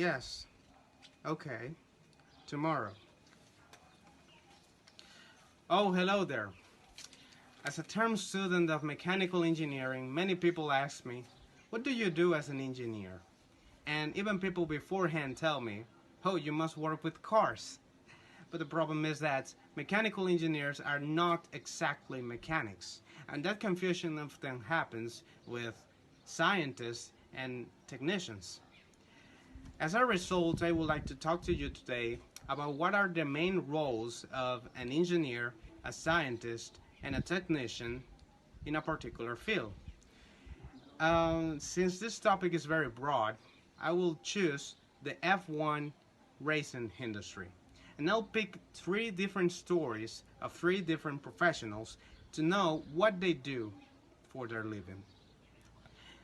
Yes. Okay. Tomorrow. Oh, hello there. As a term student of mechanical engineering, many people ask me, what do you do as an engineer? And even people beforehand tell me, oh, you must work with cars. But the problem is that mechanical engineers are not exactly mechanics. And that confusion often happens with scientists and technicians. As a result, I would like to talk to you today about what are the main roles of an engineer, a scientist, and a technician in a particular field. Since this topic is very broad, I will choose the F1 racing industry. And I'll pick three different stories of three different professionals to know what they do for their living.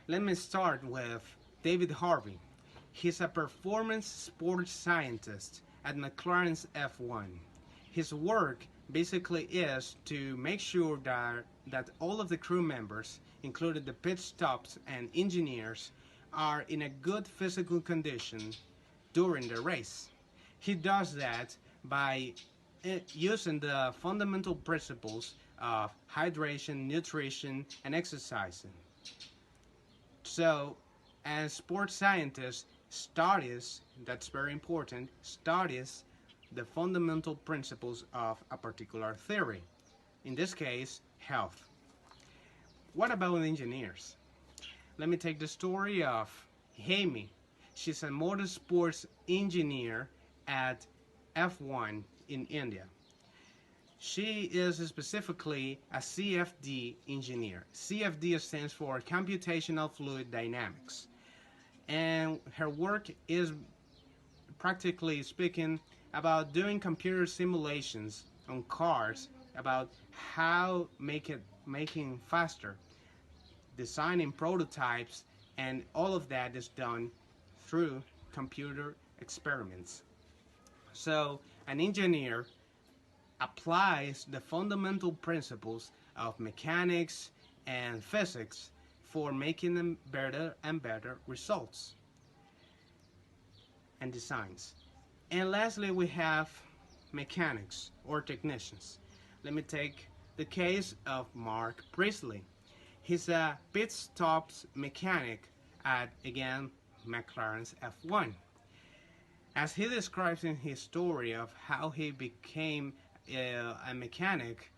Let me start with David Harvey. He's a performance sports scientist at McLaren's F1. His work basically is to make sure that all of the crew members, including the pit stops and engineers, are in a good physical condition during the race. He does that by using the fundamental principles of hydration, nutrition, and exercising. So, as sports scientist studies, that's very important, studies the fundamental principles of a particular theory. In this case, health. What about engineers? Let me take the story of Amy. She's a motorsports engineer at F1 in India. She is specifically a CFD engineer. CFD stands for Computational Fluid Dynamics. And her work is, practically speaking, about doing computer simulations on cars about how making faster, designing prototypes, and all of that is done through computer experiments. So an engineer applies the fundamental principles of mechanics and physics for making them better and better results and designs. And lastly, we have mechanics or technicians. Let me take the case of Mark Priestley. He's a pit stops mechanic at, again, McLaren's F1. As he describes in his story of how he became a mechanic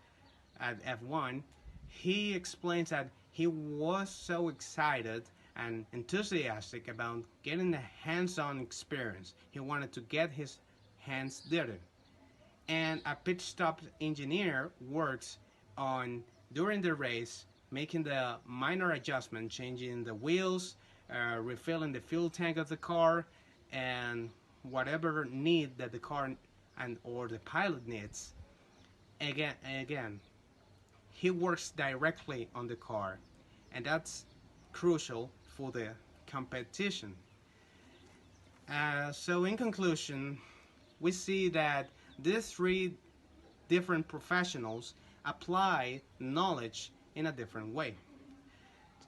at F1, he explains that he was so excited and enthusiastic about getting a hands-on experience. He wanted to get his hands dirty. And a pit stop engineer works on, during the race, making the minor adjustment, changing the wheels, refilling the fuel tank of the car, and whatever need that the car and or the pilot needs. Again, he works directly on the car, and that's crucial for the competition. So in conclusion, we see that these three different professionals apply knowledge in a different way.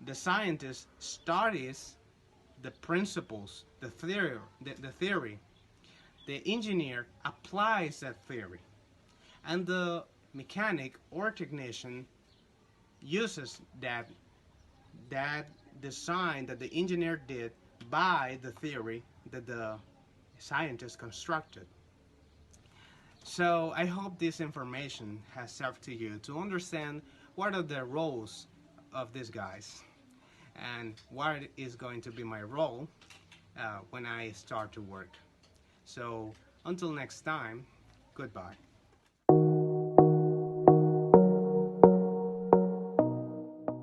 The scientist studies the principles, the theory. The engineer applies that theory. And the mechanic or technician uses that design that the engineer did by the theory that the scientist constructed. So I hope this information has served to you to understand what are the roles of these guys and what is going to be my role when I start to work. So until next time, goodbye.